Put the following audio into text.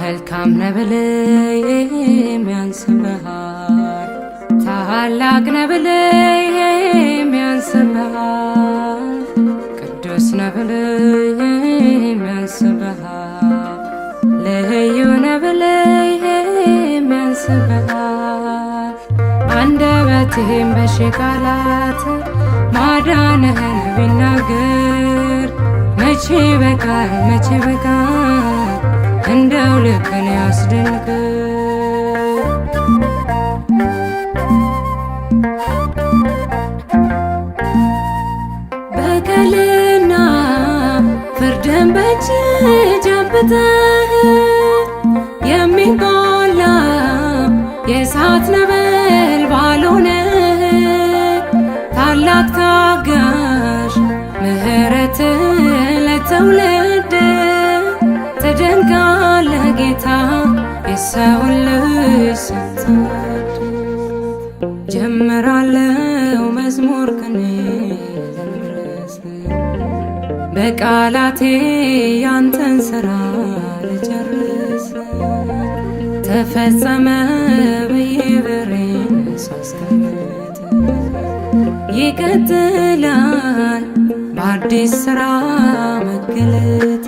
መልካም ነብል የሚያንስብሃል ታላቅ ነብል የሚያንስብሃል ቅዱስ ነብል የሚያንስብሃል ልዩ ነብል የሚያንስብሃል አንደበቴም በሺህ ቃላት ማዳንህን ቢናገር መቼ በቃል እንደው ልብን ያስደንቅ በቀልና ፍርድን በእጅ ጨብጠህ የሚቆላ የእሳት ነበልባል ሆነህ ታላቅ ታጋሽ ምሕረት ለትውልድ ትደንቃለህ ጌታ የሰውን ልጅ ስትወድ ጀምራለሁ መዝሙር ቅኔ ልድረስ በቃላቴ ያንተን ሥራ ልጨርስ ተፈጸመ ብዬ በሬን ሳስቀምጥ ይቀጥላል በአዲስ ሥራ መገለጥ